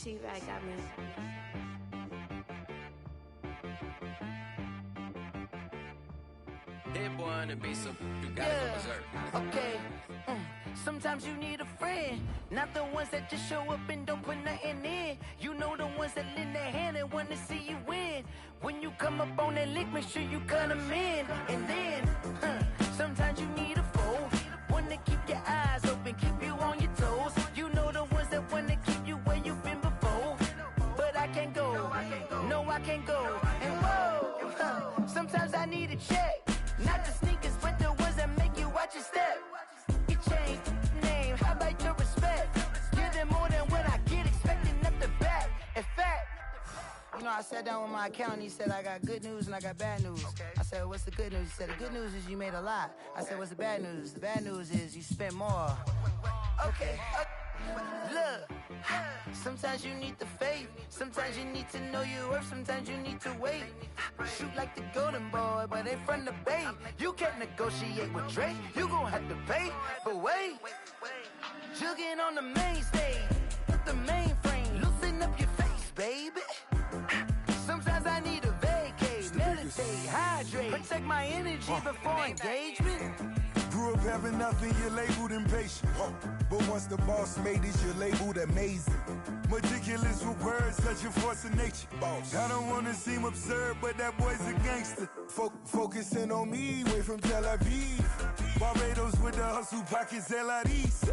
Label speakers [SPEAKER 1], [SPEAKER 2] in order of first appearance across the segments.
[SPEAKER 1] T-Rag got me.
[SPEAKER 2] Hit one and be some, you gotta go berserk.
[SPEAKER 3] Okay. Sometimes you need a friend, not the ones that just show up and don't put nothing in. You know the ones that lend their hand and wanna see you win. When you come up on that lick, make sure you cut them in. And then, sometimes you need a foe, one to keep your eyes open, keep you on your toes. You know the ones that wanna keep you where you've been before. But I can't go, no I can't go. And whoa, sometimes I need a check. Not the sneakers, but the ones that make you watch your step. You change name, how about your respect? Give them more than what I get, expecting up the back. In fact, you know, I sat down with my accountant, he said I got good news and I got bad news. I said, what's the good news? He said, the good news is you made a lot. I said, what's the bad news? The bad news is you spent more. Okay, look, sometimes you need the faith, sometimes you need to know your worth, sometimes you need to wait. Shoot like the golden boy, but they from the bay. You can't negotiate with Drake, you gon' have to pay. But wait, jugging on the main stage, put the mainframe, loosen up your face, baby. Sometimes I need a vacate, meditate, hydrate, protect my energy before engagement.
[SPEAKER 4] Grew up having nothing, you're labeled impatient. But once the boss made it, you're labeled amazing. Meticulous with words, such a force of nature. I don't wanna seem absurd, but that boy's a gangster. Focusing on me, way from Tel Aviv. Barbados with the hustle pockets, LIDs.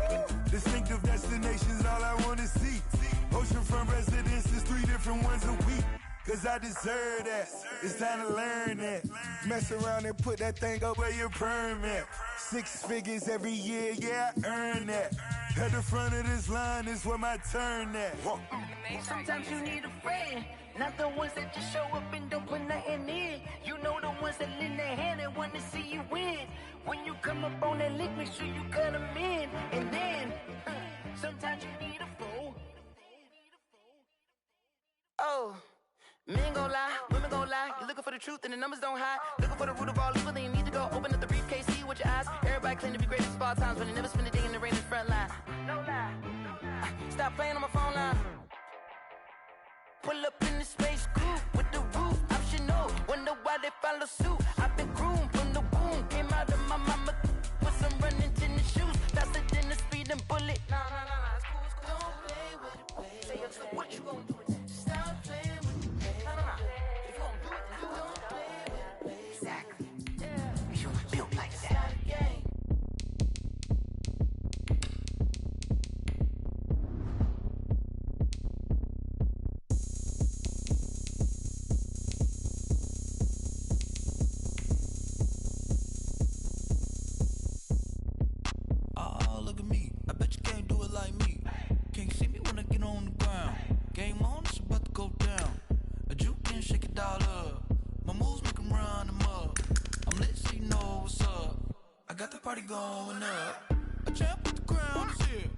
[SPEAKER 4] Distinctive destinations, all I wanna see. Oceanfront residences, 3 different ones a week. Cause I deserve that, it's time to learn that. Mess around and put that thing up where your permit. 6 figures every year, yeah, I earn that. At the front of this line is where my turn at.
[SPEAKER 3] Sometimes you need a friend, not the ones that just show up and don't put nothing in. You know the ones that lend their hand and want to see you win. When you come up on that lick, make sure you cut them in. And then, sometimes you need a fool. Oh. Men gon' lie, women gon' lie. You're looking for the truth and the numbers don't hide. Looking for the root of all evil, then you need to go open up the briefcase, see with your eyes. Everybody claim to be greatest of all times, but they never spend a day in the rain in the front line. No lie, stop playing on my phone line. Pull up in the space coupe with the roof optional. Wonder why they follow suit. I've been groomed from the womb, came out of my mama with some running tennis shoes, faster than a speeding bullet. Nah, it's cool, it's cool. Don't play with it, baby. Say, what you gon' do? Stop playing.
[SPEAKER 5] Party going up. A champ with the crown is here.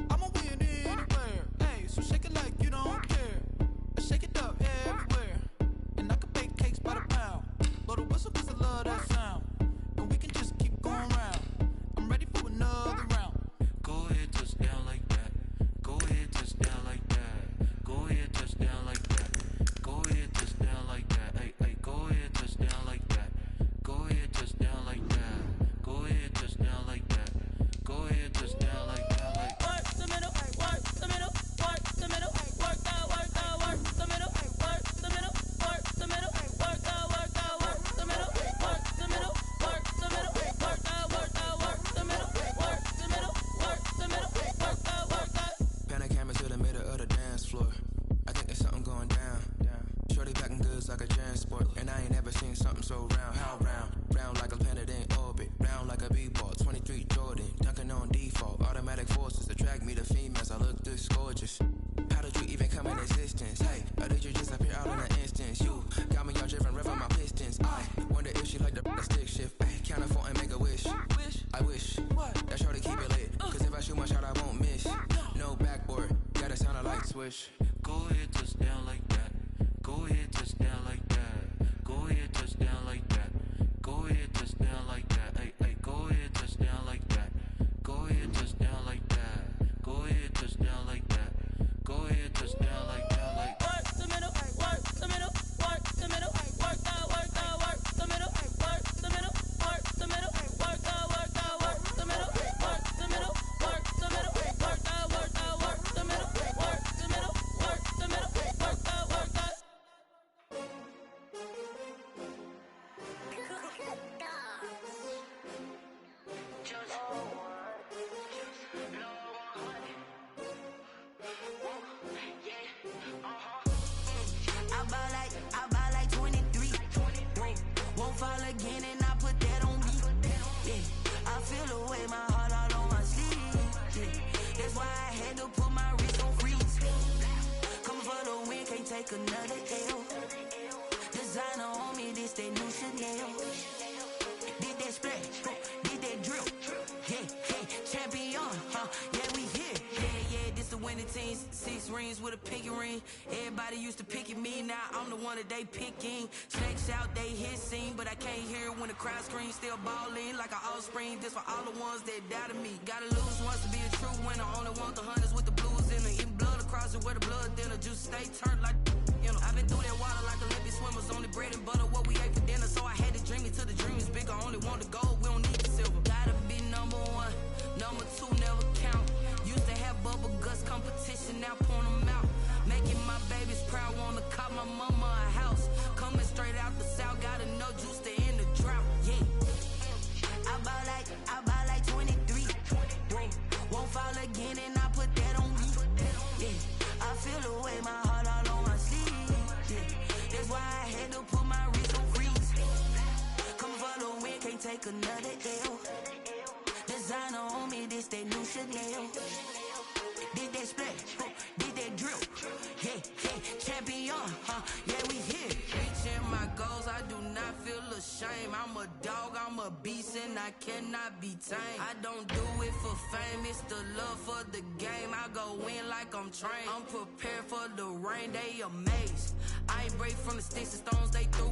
[SPEAKER 5] I'ma win anywhere. Hey, so shake it like you don't care. Shake it up everywhere. And I can bake cakes by the pound. Blow the whistle cause I love that sound. And we can just keep going round. I'm ready for another round. Go ahead, touch down like that. Go ahead, touch down like that. Go ahead, touch down like that. Go ahead, touch down like that. Hey, go ahead, touch down like that. Go ahead, touch down like that. Go ahead, touch down like that. Go ahead, touch down like that. Like work the middle, work the middle, work the middle, work that, work the middle, work the middle, work the middle, work that, work the middle, work the middle, work the middle, work that, work the middle, work the middle, work the middle, work that.
[SPEAKER 6] Pan a camera to the middle of the dance floor. I think there's something going down. Shorty backing goods like a transport, and I ain't never seen something so round. How round? Round like a planet in orbit, round like a b-ball. 23 Jordan, dunking on default. Automatic forces attract me to females. I look this gorgeous. How did you even come in existence? Hey, or did you just appear out in an instance? You got me all driven, revving my pistons. I wonder if she like the stick shift. Ay, count a 4 and make a wish. I wish. What? That shorty keep it lit. Too much shot I won't miss. No backboard, gotta sound a light switch.
[SPEAKER 5] Go ahead, touchdown like that. Go ahead, touchdown like that. Go ahead, touchdown like that. Go ahead, touchdown like that. Hey, hey, go ahead, touchdown like that. Go ahead, touchdown like that. Go ahead, touchdown like that. Go ahead, touchdown like that. Like
[SPEAKER 1] work the middle, work the middle, work the middle, work the middle, work the middle, work the middle, work the middle, work the middle, work the middle, work the middle, work the middle, work the middle, work the middle, work the.
[SPEAKER 3] I buy like 23. Won't fall again and I put that on me. Yeah, I feel the way my heart all on my sleeve. Yeah, that's why I had to put my wrist on freeze. Coming for the win, can't take another L. Designer on me, this that new Chanel. Did that splash, did that drill. Yeah, yeah, champion, yeah, we here. Yeah, this the winning team. 6 rings with a pinky ring. Everybody used to pick at me, now I'm the one that they picking. Snakes out, they hit scene, but I can't hear it when the crowd screams. Still balling like an offspring. This for all the ones that doubted me. Gotta lose once to be a true winner. Only want the hunters with the blues in it. Eating blood across it where the blood thinner. Juice stay turned like, you know. I've been through that water like Olympic swimmers. Only bread and butter, what we ate for dinner. So I had to dream it till the dream is bigger. Only want the gold, we don't need the silver. Gotta be number 1, number 2 never count. Used to have bubble guts competition, now point them out. Making my babies proud, wanna cop my mama a house. Coming straight out the south, gotta know juice to end the drought. Yeah, I buy like 23. Won't fall again and I put that on me. Yeah, I feel the way my heart all on my sleeve. Yeah, that's why I had to put my wrist on freeze. Coming for the win, can't take another L. Designer on me, this that new Chanel. Did that splash, did that drill. Yeah, yeah, champion, yeah, we here. Reaching my goals, I do not feel ashamed. I'm a dog, I'm a beast, and I cannot be tamed. I don't do it for fame, it's the love for the game. I go in like I'm trained. I'm prepared for the rain, they amazed. I ain't break from the sticks and stones they threw.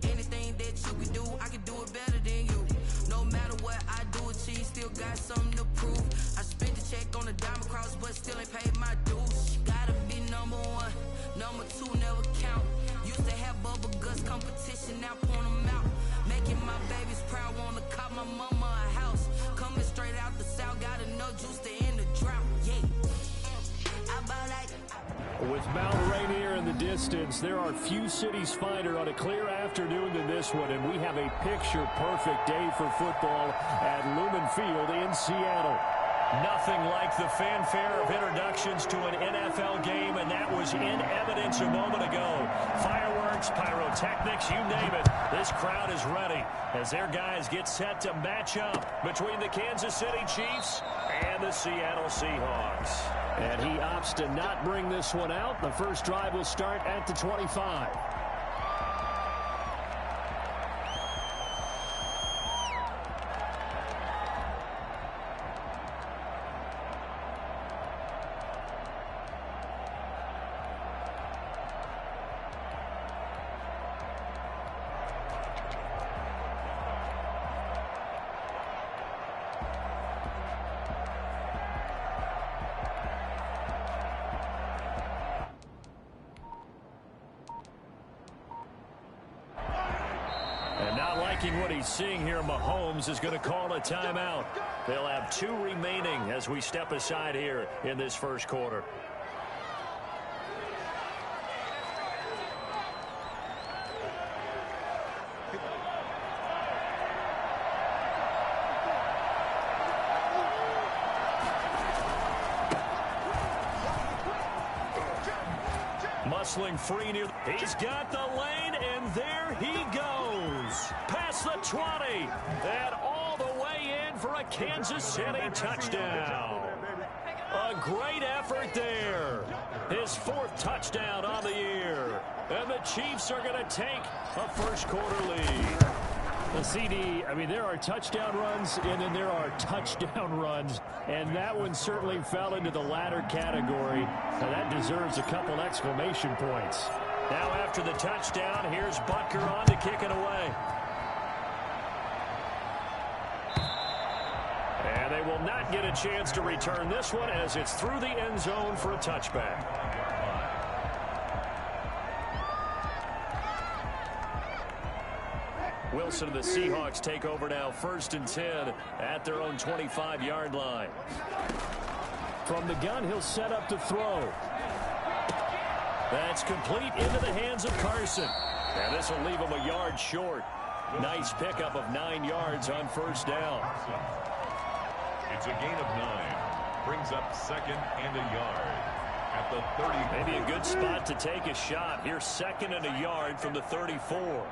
[SPEAKER 3] Anything that you can do, I can do it better than you. No matter what I do, achieve, still got something to prove. I spent the check on the diamond cross, but still ain't paid my dues. Gotta be number 1, number 2 never count. Used to have bubble guts competition, now point them out. Making my babies proud, wanna cop my mama a house. Coming straight out the south, gotta know juice to end the drought. Yeah, I buy like.
[SPEAKER 7] With Mount Rainier in the distance, there are few cities finer on a clear afternoon than this one, and we have a picture-perfect day for football at Lumen Field in Seattle. Nothing like the fanfare of introductions to an NFL game, and that was in evidence a moment ago. Fireworks, pyrotechnics, you name it. This crowd is ready as their guys get set to match up between the Kansas City Chiefs and the Seattle Seahawks. And he opts to not bring this one out. The first drive will start at the 25. And not liking what he's seeing here, Mahomes is going to call a timeout. They'll have 2 remaining as we step aside here in this first quarter. Muscling free near. He's got the lane, and there he goes. Past the 20, and all the way in for a Kansas City touchdown. A great effort there. His 4th touchdown on the year. And the Chiefs are going to take a first quarter lead. The CD, I mean, there are touchdown runs, and then there are touchdown runs, and that one certainly fell into the latter category, and that deserves a couple exclamation points.
[SPEAKER 8] Now after the touchdown, here's Butker on to kick it away. And they will not get a chance to return this one as it's through the end zone for a touchback. Wilson and the Seahawks take over now, 1st and 10 at their own 25-yard line.
[SPEAKER 7] From the gun, he'll set up to throw.
[SPEAKER 8] That's complete into the hands of Carson. And this will leave him a yard short. Nice pickup of 9 yards on 1st down.
[SPEAKER 9] It's a gain of 9. Brings up 2nd and a yard at the 30.
[SPEAKER 8] Maybe a good spot to take a shot. Here's 2nd and a yard from the 34.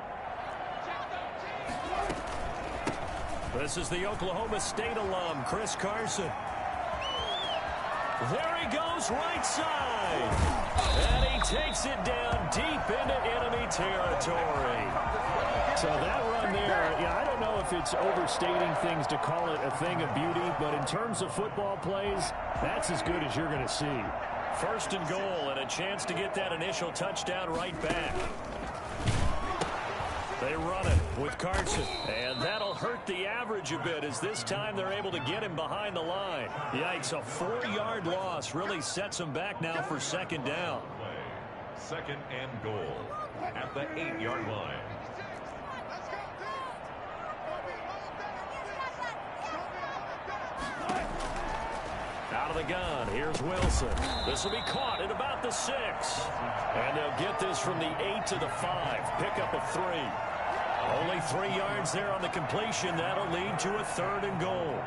[SPEAKER 8] This is the Oklahoma State alum, Chris Carson. There he goes, right side. And he takes it down deep into enemy territory.
[SPEAKER 7] So that run there, I don't know if it's overstating things to call it a thing of beauty, but in terms of football plays, that's as good as you're going to see.
[SPEAKER 8] 1st and goal, and a chance to get that initial touchdown right back. They run it with Carson, and that'll hurt the average a bit as this time they're able to get him behind the line. Yikes, a 4-yard loss really sets him back now for 2nd down.
[SPEAKER 9] 2nd and goal at the 8-yard line.
[SPEAKER 8] Out of the gun, here's Wilson. This will be caught at about the 6. And they'll get this from the 8 to the 5. Pickup of 3. Only 3 yards there on the completion. That'll lead to a 3rd and goal.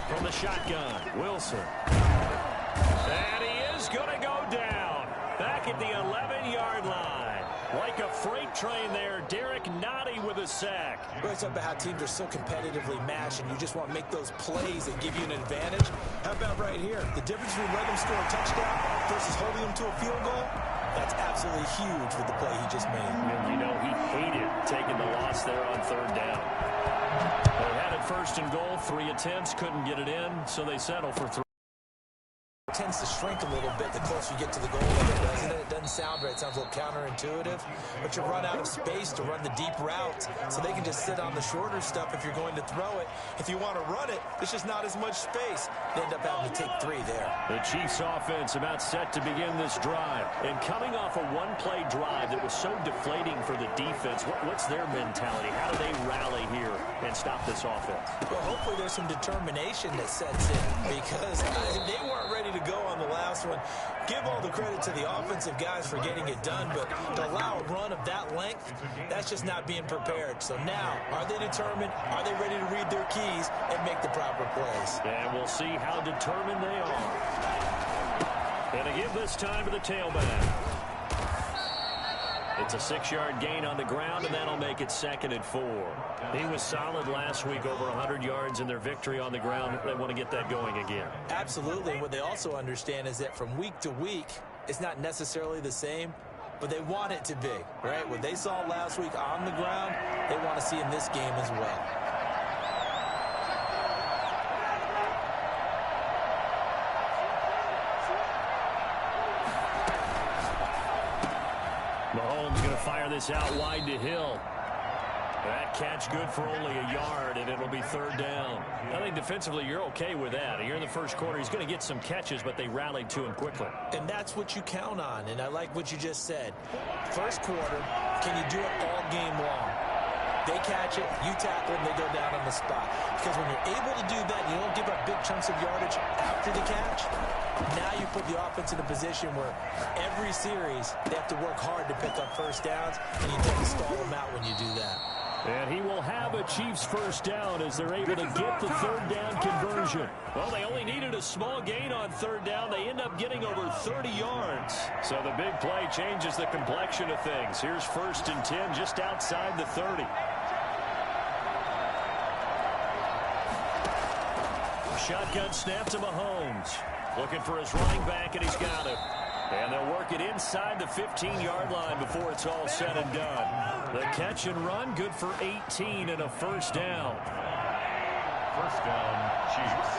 [SPEAKER 8] From the shotgun, Wilson. And he is going to go down. Back at the 11-yard line. Like a freight train there, Derek Nottie with a sack.
[SPEAKER 10] Well, it's about how teams are so competitively matched, and you just want to make those plays that give you an advantage. How about right here? The difference between letting them score a touchdown versus holding them to a field goal, that's absolutely huge with the play he just made.
[SPEAKER 8] And you know, he hated taking the loss there on 3rd down. They had it 1st and goal, 3 attempts, couldn't get it in, so they settle for 3.
[SPEAKER 10] Tends to shrink a little bit the closer you get to the goal line, doesn't it? It doesn't sound right. It sounds a little counterintuitive. But you run out of space to run the deep routes, so they can just sit on the shorter stuff if you're going to throw it. If you want to run it, there's just not as much space. They end up having to take 3 there.
[SPEAKER 8] The Chiefs offense about set to begin this drive. And coming off a one-play drive that was so deflating for the defense, what's their mentality? How do they rally here and stop this offense?
[SPEAKER 10] Well, hopefully there's some determination that sets in, because they weren't ready to go on the last one. Give all the credit to the offensive guys for getting it done, but to allow a run of that length, that's just not being prepared. So now, are they determined? Are they ready to read their keys and make the proper plays?
[SPEAKER 8] And we'll see how determined they are. And to give this time to the tailback. It's a 6-yard gain on the ground, and that'll make it 2nd and 4. He was solid last week, over 100 yards in their victory on the ground. They want to get that going again.
[SPEAKER 10] Absolutely. What they also understand is that from week to week, it's not necessarily the same, but they want it to be, right? What they saw last week on the ground, they want to see in this game as well.
[SPEAKER 8] Mahomes going to fire this out wide to Hill. That catch good for only a yard, and it'll be 3rd down. I think defensively you're okay with that. Here in the first quarter, he's going to get some catches, but they rallied to him quickly.
[SPEAKER 10] And that's what you count on, and I like what you just said. First quarter, can you do it all game long? They catch it, you tackle them, they go down on the spot. Because when you're able to do that, you don't give up big chunks of yardage after the catch. Now you put the offense in a position where every series they have to work hard to pick up 1st downs, and you tend to stall them out when you do that.
[SPEAKER 8] And he will have
[SPEAKER 7] a Chiefs first down as they're able to get the third down conversion.
[SPEAKER 8] Well, they only needed a small gain on third down. They end up getting over 30 yards.
[SPEAKER 7] So the big play changes the complexion of things. Here's 1st and 10 just outside the 30. Shotgun snap to Mahomes. Looking for his running back, and he's got it. And they'll work it inside the 15-yard line before it's all said and done. The catch and run, good for 18 and a first down.
[SPEAKER 9] First down, Chiefs.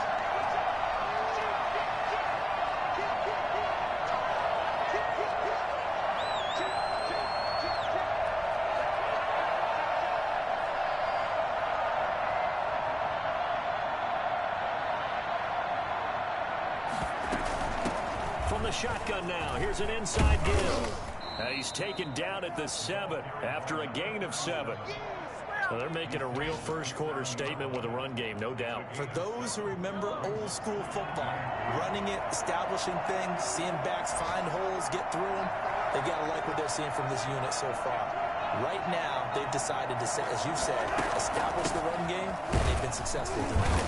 [SPEAKER 7] From the shotgun now, here's an inside give. He's taken down at the 7 after a gain of 7. So they're making a real first-quarter statement with a run game, no doubt.
[SPEAKER 10] For those who remember old-school football, running it, establishing things, seeing backs find holes, get through them, they got to like what they're seeing from this unit so far. Right now, they've decided to, as you said, establish the run game, and they've been successful doing it.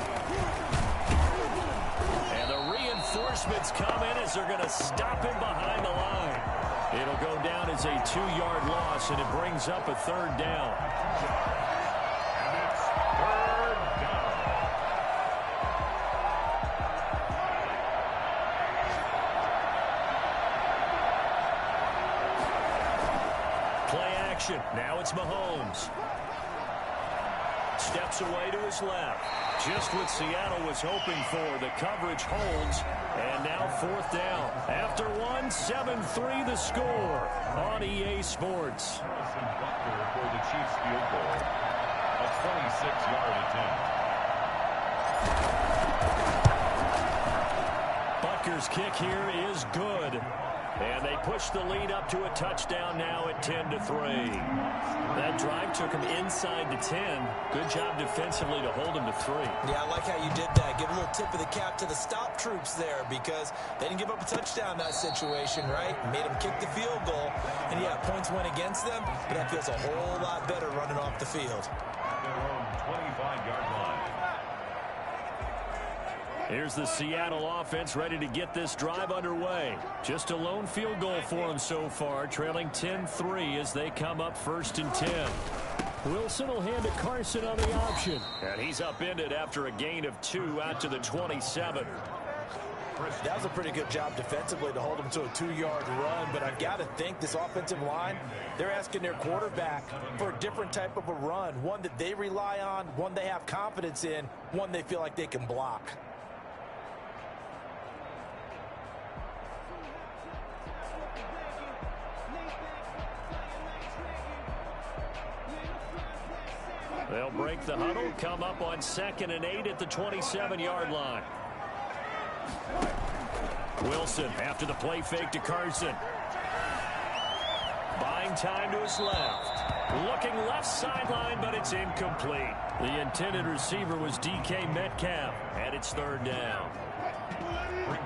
[SPEAKER 7] And the reinforcements come in as they're going to stop him behind the line. It'll go down as a 2-yard loss, and it brings up a third down.
[SPEAKER 9] And it's third down.
[SPEAKER 7] Play action. Now it's Mahomes. Steps away to his left. Just what Seattle was hoping for. The coverage holds. And now 4th down. After 1, 7-3 the score on EA Sports.
[SPEAKER 9] Harrison Butker for the Chiefs field goal. A 26-yard attempt.
[SPEAKER 7] Butker's kick here is good. And they push the lead up to a touchdown now at 10-3. That drive took him inside the 10. Good job defensively to hold him to 3.
[SPEAKER 10] Yeah, I like how you did that. Give a little tip of the cap to the stop troops there because they didn't give up a touchdown in that situation, right? Made them kick the field goal. And, yeah, points went against them, but that feels a whole lot better running off the field.
[SPEAKER 9] Their own 25-yard line.
[SPEAKER 7] Here's the Seattle offense ready to get this drive underway. Just a lone field goal for them so far, trailing 10-3 as they come up 1st and 10. Wilson will hand to Carson on the option. And he's upended after a gain of 2 out to the 27.
[SPEAKER 10] That was a pretty good job defensively to hold him to a 2-yard run, but I've got to think this offensive line, they're asking their quarterback for a different type of a run, one that they rely on, one they have confidence in, one they feel like they can block.
[SPEAKER 7] They'll break the huddle, come up on 2nd and 8 at the 27-yard line. Wilson after the play fake to Carson. Buying time to his left. Looking left sideline, but it's incomplete. The intended receiver was DK Metcalf, and it's 3rd down.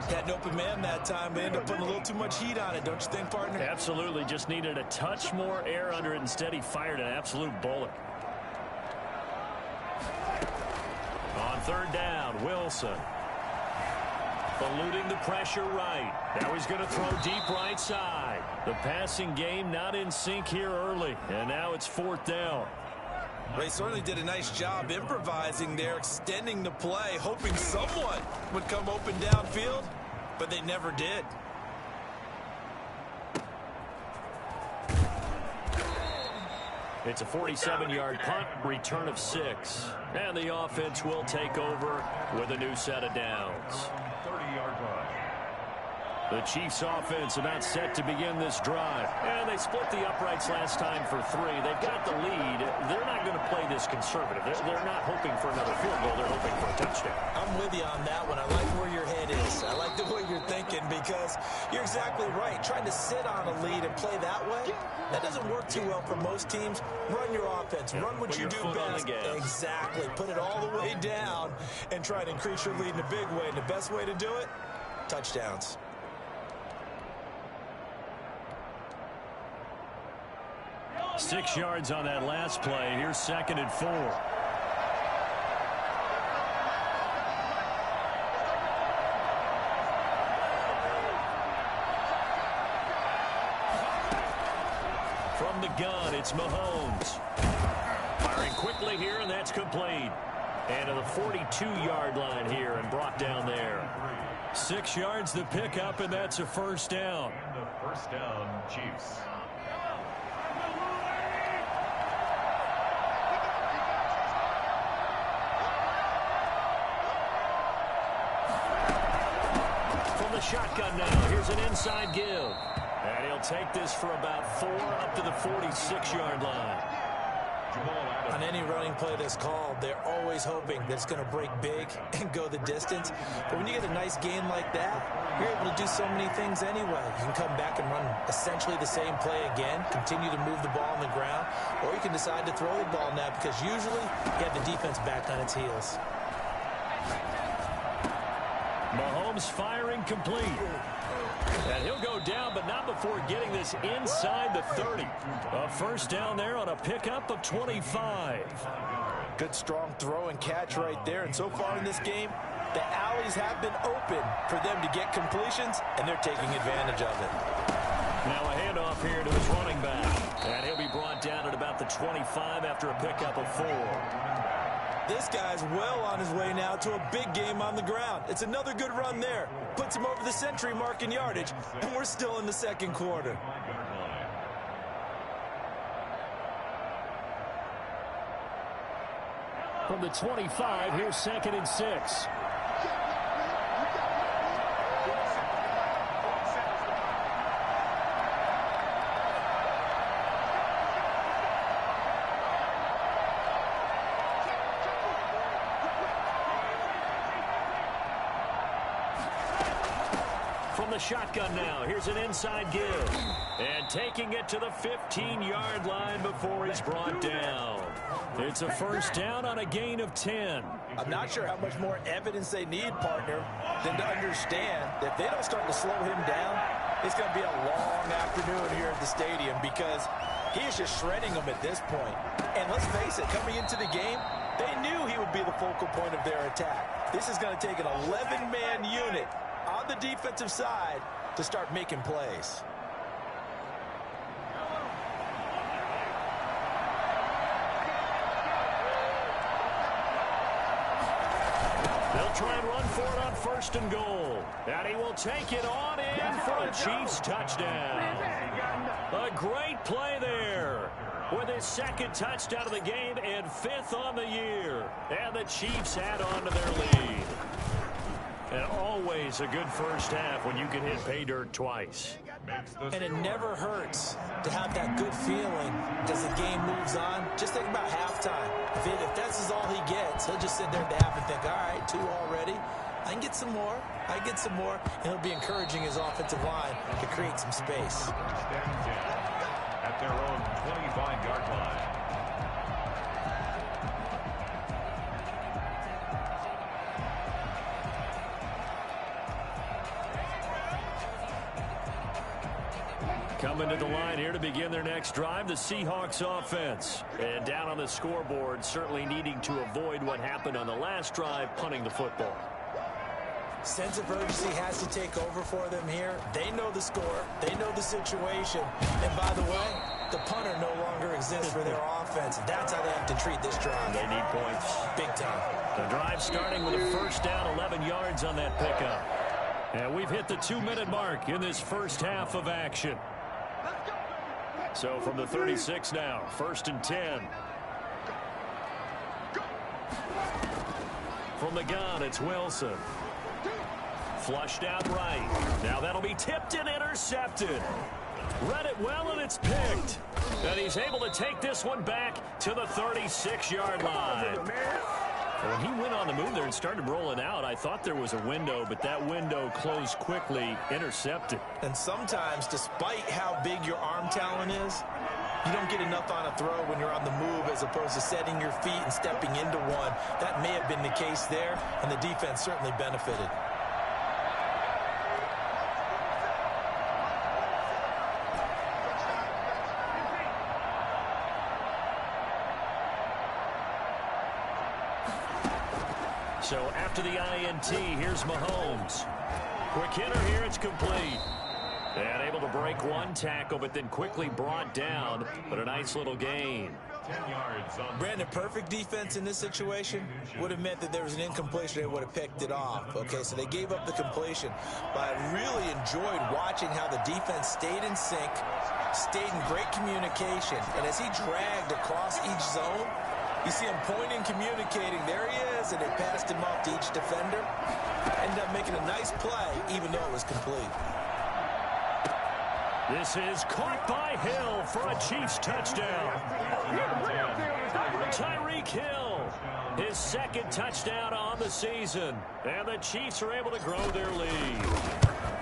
[SPEAKER 10] Had an open man that time. They ended up putting a little too much heat on it, don't you think, partner?
[SPEAKER 7] Absolutely. Just needed a touch more air under it. Instead, he fired an absolute bullet. On 3rd down, Wilson. Eluding the pressure right. Now he's going to throw deep right side. The passing game not in sync here early. And now it's 4th down.
[SPEAKER 10] They certainly did a nice job improvising there, extending the play, hoping someone would come open downfield, but they never did.
[SPEAKER 7] It's a 47-yard punt, return of 6. And the offense will take over with a new set of downs.
[SPEAKER 9] 30-yard line.
[SPEAKER 7] The Chiefs offense about set to begin this drive. And they split the uprights last time for 3. They've got the lead. They're not going to play this conservative. They're not hoping for another field goal. They're hoping for a touchdown.
[SPEAKER 10] I'm with you on that one. I like where your head is. I like the way you're thinking because you're exactly right. Trying to sit on a lead and play that way, that doesn't work too well for most teams. Run your offense. Run what you do best. Exactly. Put it all the way down and try to increase your lead in a big way. And the best way to do it, touchdowns.
[SPEAKER 7] 6 yards on that last play. Here's 2nd and 4. From the gun, it's Mahomes. Firing quickly here, and that's complete. And to the 42-yard line here and brought down there. 6 yards the pickup, and that's a first down.
[SPEAKER 9] And the first down, Chiefs.
[SPEAKER 7] From the shotgun now, here's an inside give. And he'll take this for about 4 up to the 46-yard line.
[SPEAKER 10] On any running play that's called, they're always hoping that it's going to break big and go the distance. But when you get a nice gain like that, you're able to do so many things anyway. You can come back and run essentially the same play again, continue to move the ball on the ground, or you can decide to throw the ball now because usually you have the defense back on its heels.
[SPEAKER 7] Mahomes firing complete. And he'll go down, but not before getting this inside the 30. A first down there on a pickup of 25.
[SPEAKER 10] Good strong throw and catch right there. And so far in this game, the alleys have been open for them to get completions, and they're taking advantage of it.
[SPEAKER 7] Now a handoff here to his running back. And he'll be brought down at about the 25 after a pickup of 4.
[SPEAKER 10] This guy's well on his way now to a big game on the ground. It's another good run there. Puts him over the century mark in yardage, and we're still in the second quarter.
[SPEAKER 7] From the 25, here's 2nd and 6. From the shotgun now, here's an inside give. And taking it to the 15-yard line before he's brought down. It's a first down on a gain of 10.
[SPEAKER 10] I'm not sure how much more evidence they need, partner, than to understand that if they don't start to slow him down, it's going to be a long afternoon here at the stadium because he is just shredding them at this point. And let's face it, coming into the game, they knew he would be the focal point of their attack. This is going to take an 11-man unit on the defensive side to start making plays.
[SPEAKER 7] They'll try and run for it on 1st and goal. And he will take it on in for a Chiefs touchdown. A great play there with his 2nd touchdown of the game and 5th on the year. And the Chiefs add on to their lead. And always a good first half when you can hit pay dirt twice.
[SPEAKER 10] And it never hurts to have that good feeling as the game moves on. Just think about halftime. If that's all he gets, he'll just sit there at the half and think, all right, 2 already. I can get some more. I can get some more. And he'll be encouraging his offensive line to create some space.
[SPEAKER 9] At their own 25-yard line.
[SPEAKER 7] Coming to the line here to begin their next drive, the Seahawks offense. And down on the scoreboard, certainly needing to avoid what happened on the last drive, punting the football.
[SPEAKER 10] Sense of urgency has to take over for them here. They know the score. They know the situation. And by the way, the punter no longer exists for their offense. That's how they have to treat this drive.
[SPEAKER 7] They need points.
[SPEAKER 10] Big time.
[SPEAKER 7] The drive starting with a first down, 11 yards on that pickup. And we've hit the 2-minute mark in this first half of action. So from the 36 now, 1st and 10. From the gun, it's Wilson. Flushed out right. Now that'll be tipped and intercepted. Read it well, and it's picked. And he's able to take this one back to the 36-yard line. When he went on the move there and started rolling out, I thought there was a window, but that window closed quickly, intercepted.
[SPEAKER 10] And sometimes, despite how big your arm talent is, you don't get enough on a throw when you're on the move as opposed to setting your feet and stepping into one. That may have been the case there, and the defense certainly benefited.
[SPEAKER 8] So after the INT, here's Mahomes. Quick hitter here, it's complete. And able to break one tackle, but then quickly brought down. But a nice little gain.
[SPEAKER 9] 10 yards on
[SPEAKER 10] Brandon, perfect defense in this situation would have meant that there was an incompletion. They would have picked it off. Okay, so they gave up the completion. But I really enjoyed watching how the defense stayed in sync, stayed in great communication. And as he dragged across each zone, you see him pointing, communicating. There he is, and they passed him off to each defender. Ended up making a nice play, even though it was complete.
[SPEAKER 8] This is caught by Hill for a Chiefs touchdown. Tyreek Hill, his second touchdown on the season. And the Chiefs are able to grow their lead.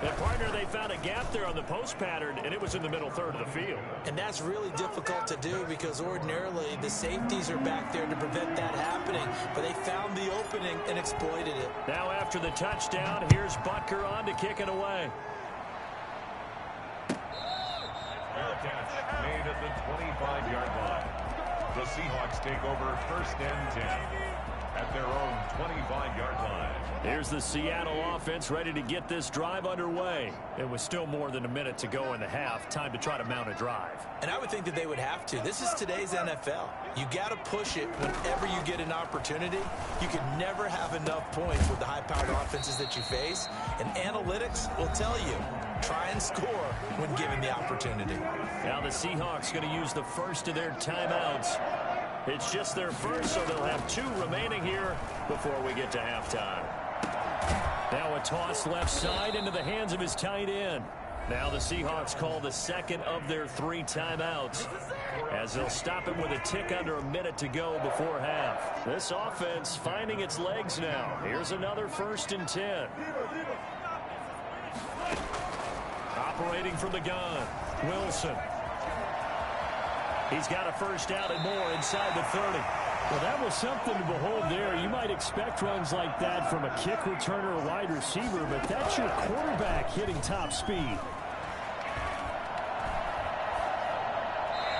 [SPEAKER 8] And partner, they found a gap there on the post pattern, and it was in the middle third of the field.
[SPEAKER 10] And that's really difficult to do because ordinarily the safeties are back there to prevent that happening. But they found the opening and exploited it.
[SPEAKER 8] Now after the touchdown, here's Butker on to kick it away.
[SPEAKER 9] catch made at the 25-yard line. The Seahawks take over first and 10 at their own 25-yard line.
[SPEAKER 8] Here's the Seattle offense ready to get this drive underway. It was still more than a minute to go in the half. Time to try to mount a drive.
[SPEAKER 10] And I would think that they would have to. This is today's NFL. You got to push it whenever you get an opportunity. You can never have enough points with the high-powered offenses that you face. And analytics will tell you, try and score when given the opportunity.
[SPEAKER 8] Now the Seahawks going to use the first of their timeouts. It's just their first, so they'll have 2 remaining here before we get to halftime. Now a toss left side into the hands of his tight end. Now the Seahawks call the second of their 3 timeouts as they'll stop him with a tick under a minute to go before half. This offense finding its legs now. Here's another 1st and 10. Operating from the gun, Wilson. He's got a first down and more inside the 30.
[SPEAKER 7] Well, that was something to behold there. You might expect runs like that from a kick returner or wide receiver, but that's your quarterback hitting top speed.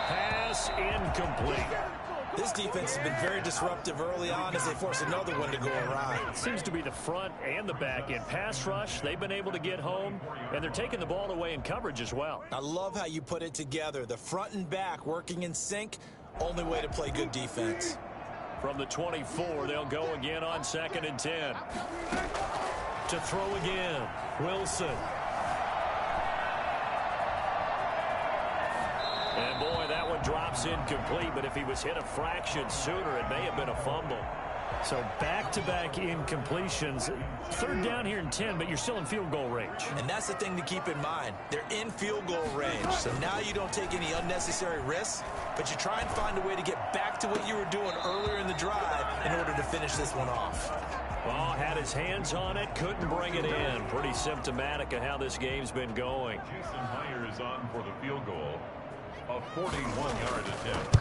[SPEAKER 8] Pass incomplete.
[SPEAKER 10] This defense has been very disruptive early on as they force another one to go awry.
[SPEAKER 8] Seems to be the front and the back end. Pass rush, they've been able to get home, and they're taking the ball away in coverage as well.
[SPEAKER 10] I love how you put it together. The front and back working in sync, only way to play good defense.
[SPEAKER 8] From the 24, they'll go again on 2nd and 10. To throw again, Wilson. And boy, that one drops incomplete, but if he was hit a fraction sooner, it may have been a fumble.
[SPEAKER 7] So back-to-back incompletions. 3rd down here and 10, but you're still in field goal range.
[SPEAKER 10] And that's the thing to keep in mind. They're in field goal range, so now you don't take any unnecessary risks, but you try and find a way to get back to what you were doing earlier in the drive in order to finish this one off.
[SPEAKER 8] Well, had his hands on it, couldn't bring it in. Pretty symptomatic of how this game's been going.
[SPEAKER 9] Jason Meyer is on for the field goal. A 41-yard attempt.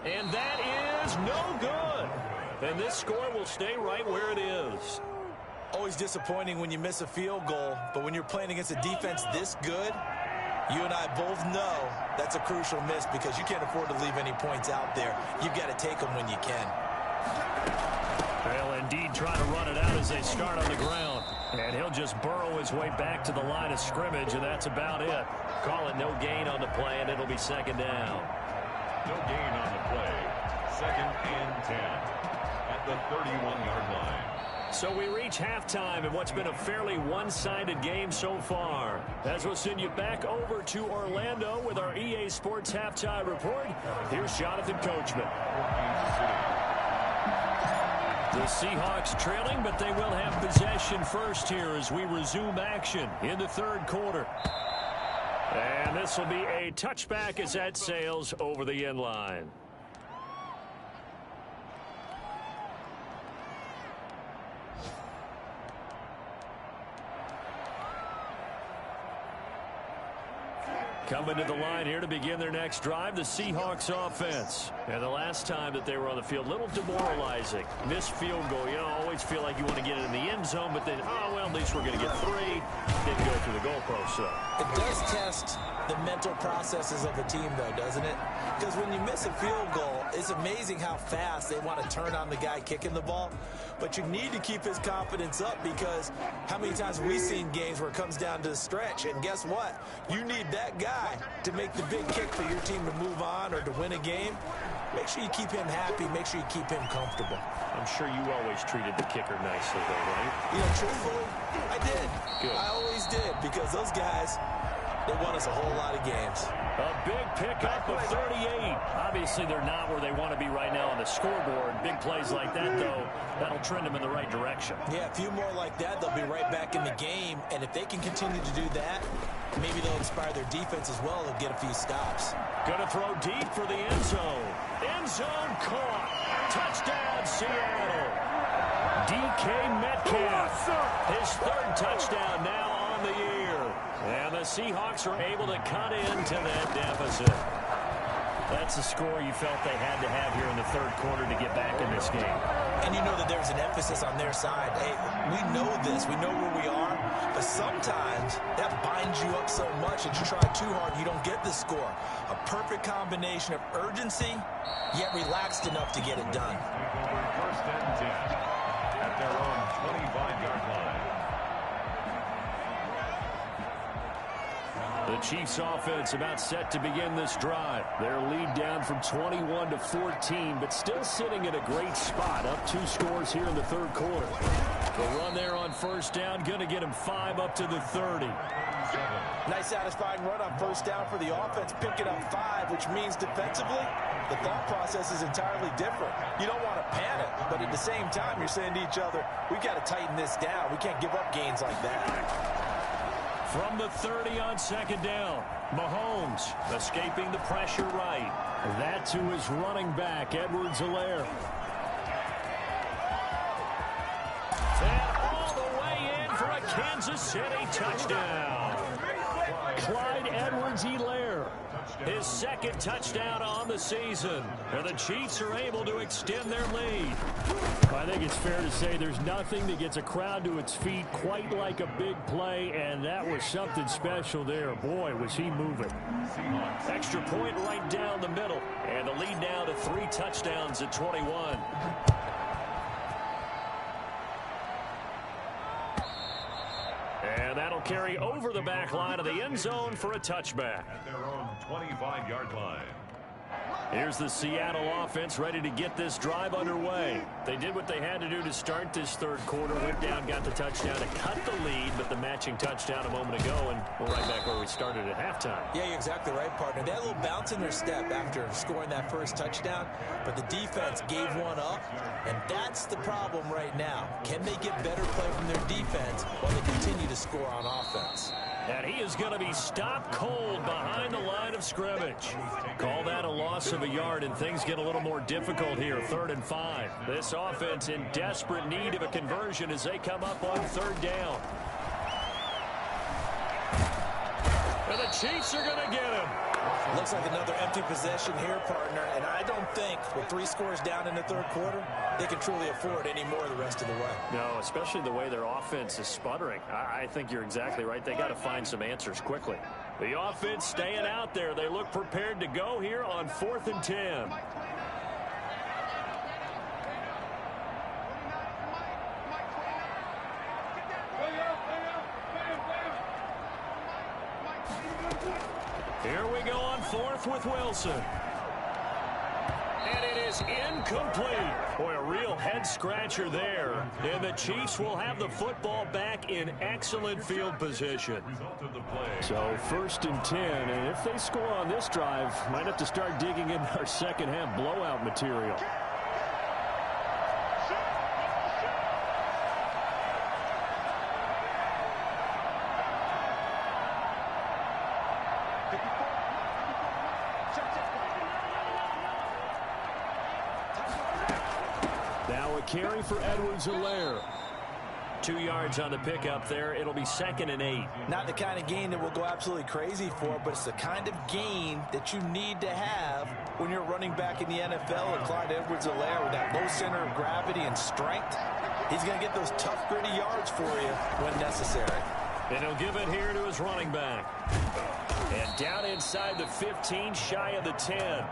[SPEAKER 8] And that is no good. And this score will stay right where it is.
[SPEAKER 10] Always disappointing when you miss a field goal, but when you're playing against a defense this good, you and I both know that's a crucial miss because you can't afford to leave any points out there. You've got to take them when you can.
[SPEAKER 8] They'll indeed try to run it out as they start on the ground. And he'll just burrow his way back to the line of scrimmage, and that's about it. Call it no gain on the play, and it'll be 2nd down.
[SPEAKER 9] No gain on the play. 2nd and 10 at the 31-yard line.
[SPEAKER 8] So we reach halftime in what's been a fairly one-sided game so far. As we'll send you back over to Orlando with our EA Sports Halftime Report, here's Jonathan Coachman. The Seahawks trailing, but they will have possession first here as we resume action in the 3rd quarter. And this will be a touchback as that sails over the end line.
[SPEAKER 7] Coming to the line here to begin their next drive, the Seahawks offense. And the last time that they were on the field, a little demoralizing. Missed field goal. You know, always feel like you want to get it in the end zone, but then, oh, well, at least we're going to get 3. Didn't go through the goalpost, though.
[SPEAKER 10] It does test the mental processes of a team, though, doesn't it? Because when you miss a field goal, it's amazing how fast they want to turn on the guy kicking the ball. But you need to keep his confidence up, because how many times have we seen games where it comes down to the stretch, and guess what? You need that guy to make the big kick for your team to move on or to win a game. Make sure you keep him happy. Make sure you keep him comfortable.
[SPEAKER 7] I'm sure you always treated the kicker nicely, though, right?
[SPEAKER 10] You know, truthfully, I did.
[SPEAKER 7] Good.
[SPEAKER 10] I always did, because those guys, they won us a whole lot of games.
[SPEAKER 7] A big pickup of 38. Obviously, they're not where they want to be right now on the scoreboard. Big plays like that, though, that'll trend them in the right direction.
[SPEAKER 10] Yeah, a few more like that, they'll be right back in the game. And if they can continue to do that, maybe they'll inspire their defense as well. They'll get a few stops.
[SPEAKER 7] Gonna throw deep for the end zone. End zone caught. Touchdown, Seattle. DK Metcalf. His 3rd touchdown now on the year. And the Seahawks are able to cut into that deficit. That's a score you felt they had to have here in the 3rd quarter to get back in this game.
[SPEAKER 10] And you know that there's an emphasis on their side. Hey, we know this. We know where we are. But sometimes that binds you up so much that you try too hard, you don't get the score. A perfect combination of urgency, yet relaxed enough to get it done.
[SPEAKER 9] First and 10 at their own 25-yard line.
[SPEAKER 7] The Chiefs offense about set to begin this drive. Their lead down from 21 to 14, but still sitting at a great spot. Up 2 scores here in the 3rd quarter. The run there on first down, going to get him 5 up to the 30.
[SPEAKER 10] Nice satisfying run on first down for the offense, picking up 5, which means defensively, the thought process is entirely different. You don't want to panic, but at the same time, you're saying to each other, we've got to tighten this down. We can't give up gains like that.
[SPEAKER 7] From the 30 on second down, Mahomes escaping the pressure right. That to his running back, Edwards-Helaire. And all the way in for a Kansas City touchdown. Clyde Edwards-Helaire, his 2nd touchdown on the season. And the Chiefs are able to extend their lead. I think it's fair to say there's nothing that gets a crowd to its feet quite like a big play, and that was something special there. Boy, was he moving. Extra point right down the middle, and the lead now to 3 touchdowns at 21. And that'll carry over the back line of the end zone for a touchback.
[SPEAKER 9] At their own 25-yard line.
[SPEAKER 7] Here's the Seattle offense ready to get this drive underway. They did what they had to do to start this 3rd quarter. Went down, got the touchdown to cut the lead, but the matching touchdown a moment ago, and we're right back where we started at halftime.
[SPEAKER 10] Yeah, you're exactly right, partner. They had a little bounce in their step after scoring that first touchdown, but the defense gave one up, and that's the problem right now. Can they get better play from their defense while they continue to score on offense?
[SPEAKER 7] And he is going to be stopped cold behind the line of scrimmage. Call that a loss of a yard, and things get a little more difficult here. 3rd and 5. This offense in desperate need of a conversion as they come up on 3rd down. And the Chiefs are going to get him.
[SPEAKER 10] Looks like another empty possession here, partner, and I don't think with 3 scores down in the 3rd quarter, they can truly afford any more the rest of the way.
[SPEAKER 7] No, especially the way their offense is sputtering. I think you're exactly right. They got to find some answers quickly. The offense staying out there. They look prepared to go here on 4th and 10. Here we go on 4th with Wilson. And it is incomplete. Boy, a real head-scratcher there. And the Chiefs will have the football back in excellent field position. So 1st and 10, and if they score on this drive, might have to start digging in our second-half blowout material. Now a carry for Edwards-Helaire.
[SPEAKER 8] 2 yards on the pickup there. It'll be 2nd and 8.
[SPEAKER 10] Not the kind of gain that we'll go absolutely crazy for, but it's the kind of gain that you need to have when you're running back in the NFL. And Clyde Edwards-Helaire with that low center of gravity and strength, he's going to get those tough, gritty yards for you when necessary.
[SPEAKER 8] And he'll give it here to his running back. And down inside the 15, shy of the 10.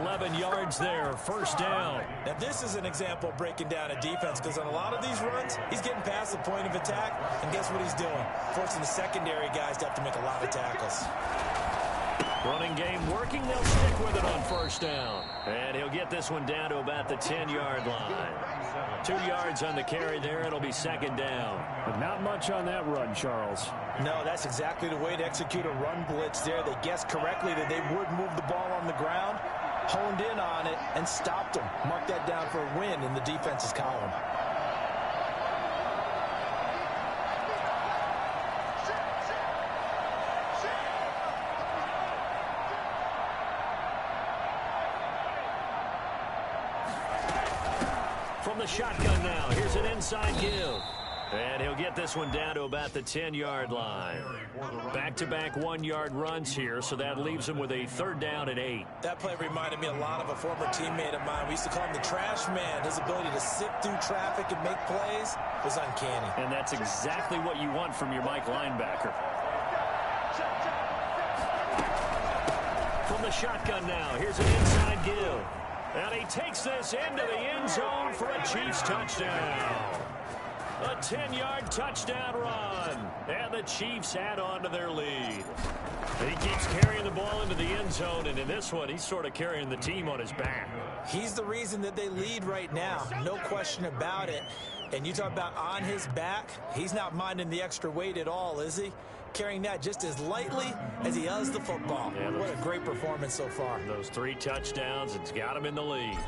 [SPEAKER 8] 11 yards there, first down.
[SPEAKER 10] Now this is an example of breaking down a defense, because on a lot of these runs, he's getting past the point of attack, and guess what he's doing? Forcing the secondary guys to have to make a lot of tackles.
[SPEAKER 8] Running game working, they'll stick with it on first down. And he'll get this one down to about the 10-yard line. 2 yards on the carry there, it'll be 2nd down.
[SPEAKER 7] But not much on that run, Charles.
[SPEAKER 10] No, that's exactly the way to execute a run blitz there. They guessed correctly that they would move the ball on the ground, honed in on it, and stopped them. Mark that down for a win in the defense's column.
[SPEAKER 8] From the shotgun now, here's an inside give. And he'll get this one down to about the 10-yard line. Back-to-back 1-yard runs here, so that leaves him with a 3rd down and 8.
[SPEAKER 10] That play reminded me a lot of a former teammate of mine. We used to call him the trash man. His ability to sift through traffic and make plays was uncanny.
[SPEAKER 8] And that's exactly what you want from your Mike linebacker. From the shotgun now, here's an inside give. And he takes this into the end zone for a Chiefs touchdown. A 10-yard touchdown run. And the Chiefs add on to their lead. He keeps carrying the ball into the end zone, and in this one, he's sort of carrying the team on his back.
[SPEAKER 10] He's the reason that they lead right now. No question about it. And you talk about on his back, he's not minding the extra weight at all, is he? Carrying that just as lightly as he does the football. Yeah, what a great performance so far.
[SPEAKER 8] Those 3 touchdowns, it's got him in the lead.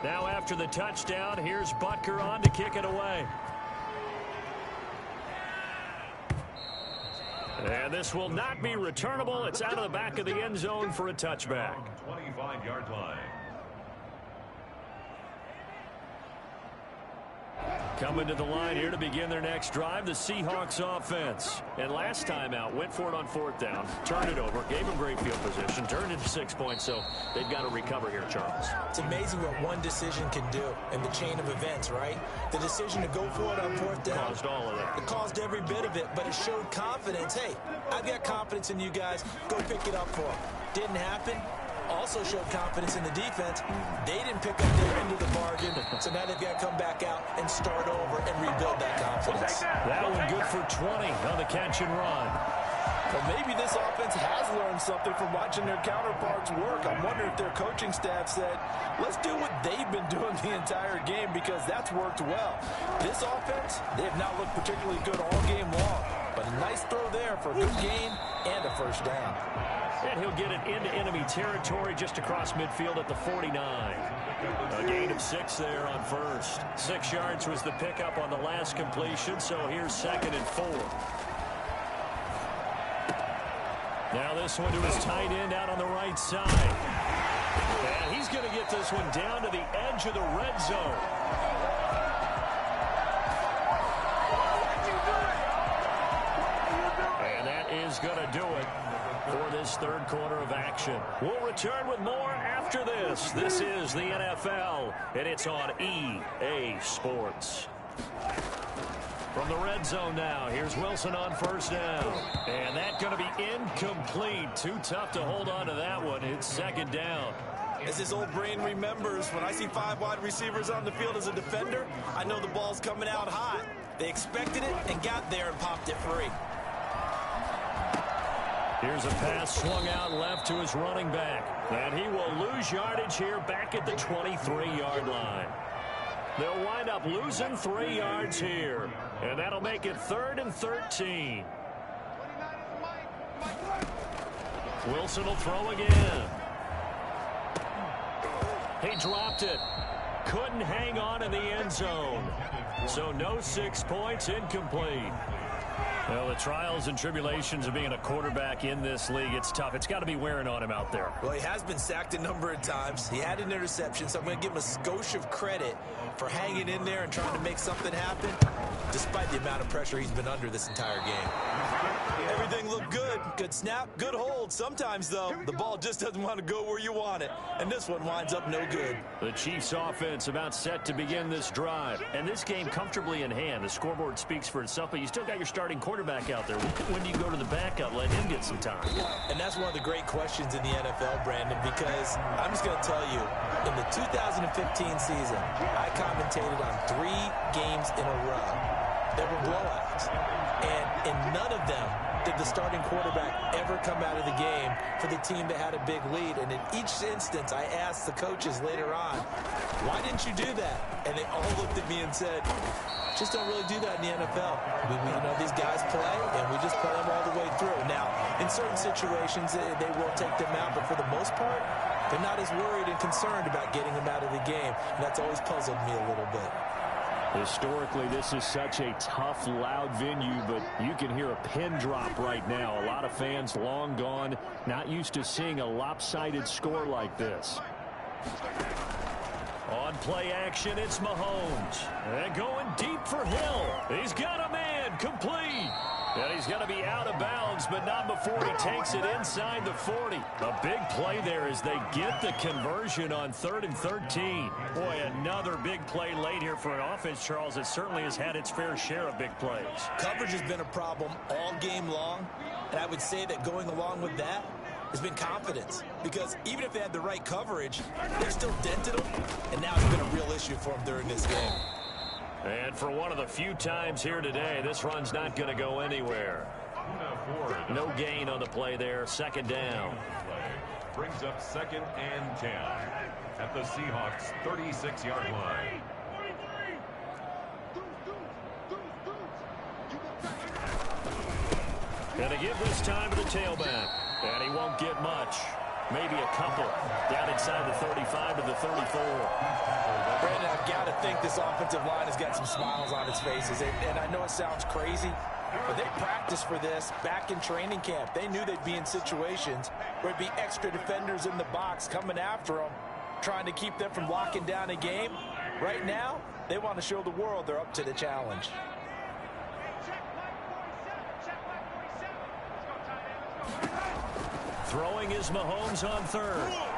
[SPEAKER 8] Now after the touchdown, here's Butker on to kick it away. And this will not be returnable. It's out of the back of the end zone for a touchback.
[SPEAKER 9] 25-yard line.
[SPEAKER 8] Coming to the line here to begin their next drive, the Seahawks offense. And last time out, went for it on 4th down, turned it over, gave them great field position, turned it to 6 points, so they've got to recover here, Charles.
[SPEAKER 10] It's amazing what one decision can do in the chain of events, right? The decision to go for it on 4th down.
[SPEAKER 8] Caused all of that.
[SPEAKER 10] It caused every bit of it, but it showed confidence. Hey, I've got confidence in you guys. Go pick it up for them. Didn't happen. Also showed confidence in the defense. They didn't pick up their end of the bargain, so now they've got to come back out and start over and rebuild that confidence.
[SPEAKER 8] That one good for 20 on the catch and run.
[SPEAKER 10] Well, maybe this offense has learned something from watching their counterparts work. I'm wondering if their coaching staff said, let's do what they've been doing the entire game, because that's worked well. This offense, they have not looked particularly good all game long, but a nice throw there for a good gain and a first down.
[SPEAKER 8] And he'll get it into enemy territory just across midfield at the 49. A gain of 6 there on first. 6 yards was the pickup on the last completion, so here's 2nd and 4. Now this one to his tight end out on the right side. And he's going to get this one down to the edge of the red zone. And that is going to do it for this 3rd quarter of action. We'll return with more after this. This is the NFL, and it's on EA Sports. From the red zone now, here's Wilson on first down. And that's going to be incomplete. Too tough to hold on to that one. It's 2nd down.
[SPEAKER 10] As his old brain remembers, when I see 5 wide receivers on the field as a defender, I know the ball's coming out hot. They expected it and got there and popped it free.
[SPEAKER 8] Here's a pass swung out left to his running back. And he will lose yardage here back at the 23-yard line. They'll wind up losing 3 yards here. And that'll make it 3rd and 13. Wilson will throw again. He dropped it. Couldn't hang on in the end zone. So no 6 points, incomplete. Well, the trials and tribulations of being a quarterback in this league, it's tough. It's got to be wearing on him out there.
[SPEAKER 10] Well, he has been sacked a number of times. He had an interception, so I'm going to give him a skosh of credit for hanging in there and trying to make something happen, despite the amount of pressure he's been under this entire game. Everything looked good. Good snap, good hold. Sometimes, though, the ball just doesn't want to go where you want it, and this one winds up no good.
[SPEAKER 8] The Chiefs' offense about set to begin this drive. And this game comfortably in hand. The scoreboard speaks for itself, but you still got your starting quarterback out there. When do you go to the backup, let him get some time?
[SPEAKER 10] And that's one of the great questions in the NFL, Brandon, because I'm just going to tell you, in the 2015 season, I commentated on 3 games in a row. There were blowouts. And in none of them did the starting quarterback ever come out of the game for the team that had a big lead. And in each instance, I asked the coaches later on, why didn't you do that? And they all looked at me and said, just don't really do that in the NFL. You know, these guys play, and we just play them all the way through. Now, in certain situations, they will take them out, but for the most part, they're not as worried and concerned about getting them out of the game. And that's always puzzled me a little bit.
[SPEAKER 8] Historically, this is such a tough, loud venue, but you can hear a pin drop right now. A lot of fans long gone, not used to seeing a lopsided score like this. On play action, it's Mahomes. And going deep for Hill. He's got a man, complete. And he's going to be out of bounds, but not before he takes it inside the 40. A big play there as they get the conversion on 3rd and 13. Boy, another big play late here for an offense, Charles, that certainly has had its fair share of big plays.
[SPEAKER 10] Coverage has been a problem all game long, and I would say that going along with that has been confidence, because even if they had the right coverage, they still dented them, and now it's been a real issue for them during this game.
[SPEAKER 8] And for one of the few times here today, this run's not going to go anywhere. No gain on the play there. 2nd down.
[SPEAKER 9] Brings up 2nd and 10 at the Seahawks' 36-yard line.
[SPEAKER 8] And to give this time to the tailback. And he won't get much. Maybe a couple. Down inside the 35 to the 34.
[SPEAKER 10] Brandon, I've got to think this offensive line has got some smiles on its faces. And I know it sounds crazy, but they practiced for this back in training camp. They knew they'd be in situations where it'd be extra defenders in the box coming after them, trying to keep them from locking down a game. Right now, they want to show the world they're up to the challenge.
[SPEAKER 8] Throwing is Mahomes on 3rd.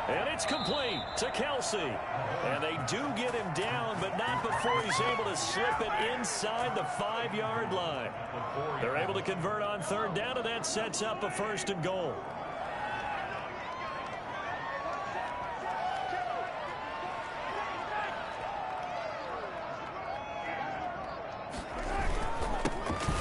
[SPEAKER 8] And it's complete to Kelsey. And they do get him down, but not before he's able to slip it inside the 5-yard line. They're able to convert on 3rd down, and that sets up a 1st and goal.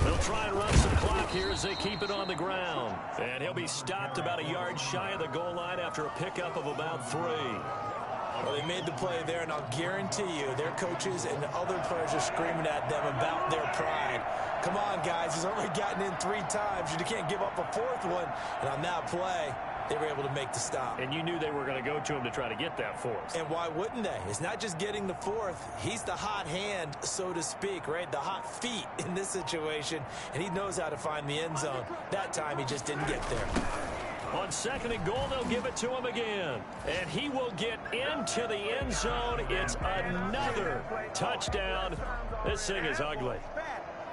[SPEAKER 8] They'll try and run some clock here as they keep it on the ground. And he'll be stopped about a yard shy of the goal line after a pickup of about 3.
[SPEAKER 10] Well, they made the play there, and I'll guarantee you their coaches and the other players are screaming at them about their pride. Come on, guys. He's already gotten in 3 times. You can't give up a 4th one. And on that play, they were able to make the stop.
[SPEAKER 8] And you knew they were going to go to him to try to get that 4th.
[SPEAKER 10] And why wouldn't they? It's not just getting the 4th. He's the hot hand, so to speak, right? The hot feet in this situation. And he knows how to find the end zone. That time, he just didn't get there.
[SPEAKER 8] On 2nd and goal, they'll give it to him again. And he will get into the end zone. It's another touchdown. This thing is ugly.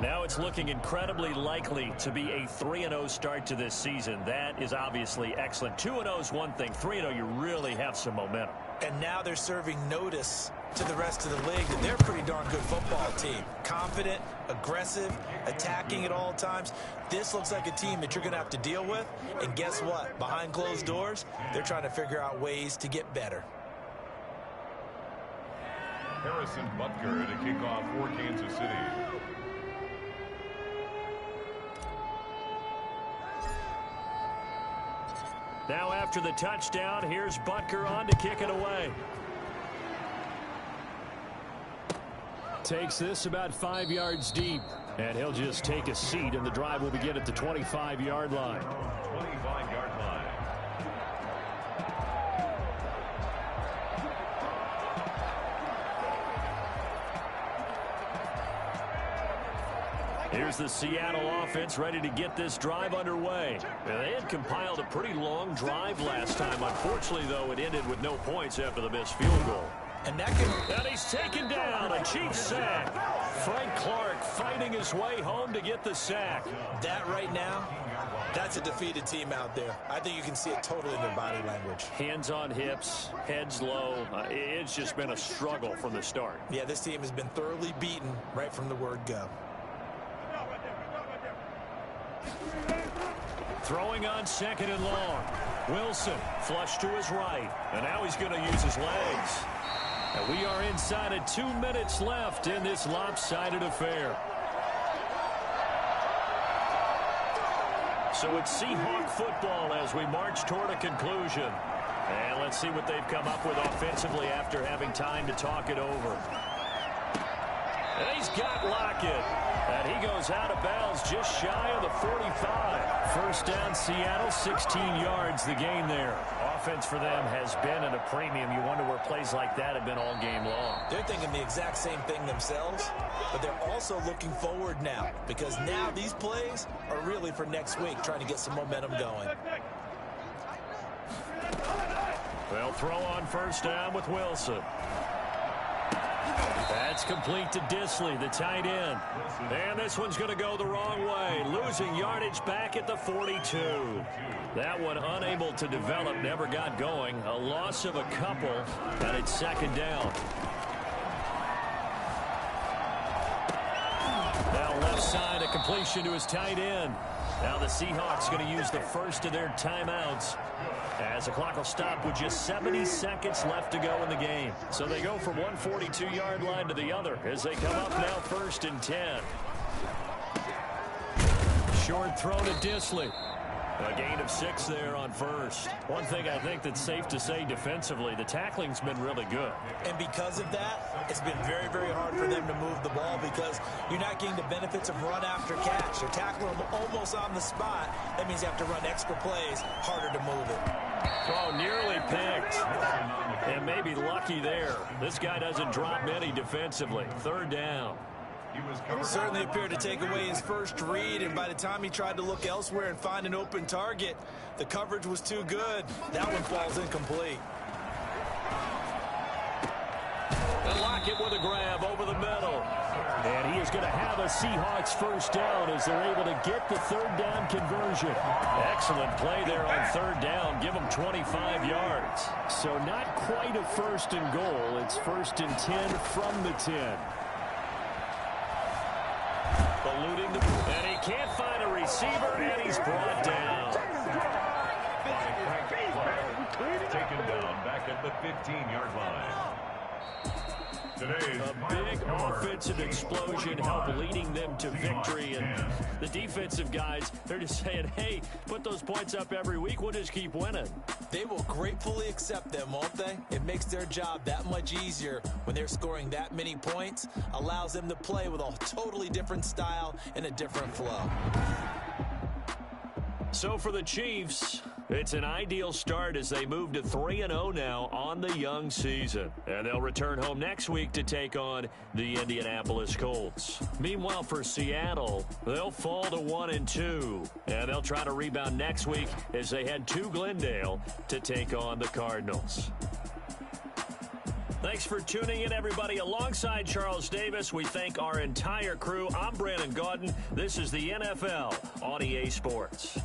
[SPEAKER 8] Now it's looking incredibly likely to be a 3-0 start to this season. That is obviously excellent. 2-0 is one thing. 3-0, you really have some momentum.
[SPEAKER 10] And now they're serving notice to the rest of the league that they're a pretty darn good football team. Confident, aggressive, attacking at all times. This looks like a team that you're going to have to deal with. And guess what? Behind closed doors, they're trying to figure out ways to get better.
[SPEAKER 9] Harrison Butker to kick off for Kansas City.
[SPEAKER 8] Now after the touchdown, here's Butker on to kick it away. Takes this about 5 yards deep. And he'll just take a seat, and the drive will begin at the 25-yard line.
[SPEAKER 9] 25-yard line.
[SPEAKER 7] Here's the Seattle offense ready to get this drive underway. Now, they had compiled a pretty long drive last time. Unfortunately, though, it ended with no points after the missed field goal.
[SPEAKER 10] And
[SPEAKER 7] he's taken down. A Chiefs sack. Frank Clark fighting his way home to get the sack.
[SPEAKER 10] That right now, that's a defeated team out there. I think you can see it totally in their body language.
[SPEAKER 7] Hands on hips, heads low. It's just been a struggle from the start.
[SPEAKER 10] Yeah, this team has been thoroughly beaten right from the word go.
[SPEAKER 7] Throwing on 2nd and long. Wilson flush to his right. And now he's going to use his legs. And we are inside of 2 minutes left in this lopsided affair. So it's Seahawk football as we march toward a conclusion. And let's see what they've come up with offensively after having time to talk it over. And he's got Lockett. And he goes out of bounds just shy of the 45. First down, Seattle, 16 yards the gain there. Offense for them has been at a premium. You wonder where plays like that have been all game long.
[SPEAKER 10] They're thinking the exact same thing themselves, but they're also looking forward now because now these plays are really for next week, trying to get some momentum going.
[SPEAKER 7] They'll throw on first down with Wilson. That's complete to Disley, the tight end. And this one's going to go the wrong way. Losing yardage back at the 42. That one unable to develop, never got going. A loss of a couple, and it's 2nd down. Now left side, a completion to his tight end. Now the Seahawks going to use the first of their timeouts as the clock will stop with just 70 seconds left to go in the game. So they go from one 42-yard line to the other as they come up now 1st and 10. Short throw to Disley. A gain of 6 there on first. One thing I think that's safe to say defensively, the tackling's been really good.
[SPEAKER 10] And because of that, it's been very, very hard for them to move the ball because you're not getting the benefits of run after catch. You're tackling them almost on the spot. That means you have to run extra plays, harder to move it.
[SPEAKER 7] Oh, nearly picked. And maybe lucky there. This guy doesn't drop many defensively. 3rd down.
[SPEAKER 10] Certainly appeared to take away his first read, and by the time he tried to look elsewhere and find an open target, the coverage was too good. That one falls incomplete.
[SPEAKER 7] And Lockett with a grab over the middle. And he is going to have a Seahawks first down as they're able to get the 3rd down conversion. Excellent play there on 3rd down. Give them 25 yards. So not quite a 1st and goal. It's 1st and 10 from the 10. Eluding the, and he can't find a receiver, and he's brought down.
[SPEAKER 9] Taken down back at the 15-yard line.
[SPEAKER 7] A big offensive explosion helped leading them to victory. And the defensive guys, they're just saying, hey, put those points up every week. We'll just keep winning.
[SPEAKER 10] They will gratefully accept them, won't they? It makes their job that much easier when they're scoring that many points. Allows them to play with a totally different style and a different flow.
[SPEAKER 7] So for the Chiefs, it's an ideal start as they move to 3-0 now on the young season. And they'll return home next week to take on the Indianapolis Colts. Meanwhile, for Seattle, they'll fall to 1-2. And they'll try to rebound next week as they head to Glendale to take on the Cardinals. Thanks for tuning in, everybody. Alongside Charles Davis, we thank our entire crew. I'm Brandon Gaudin. This is the NFL on EA Sports.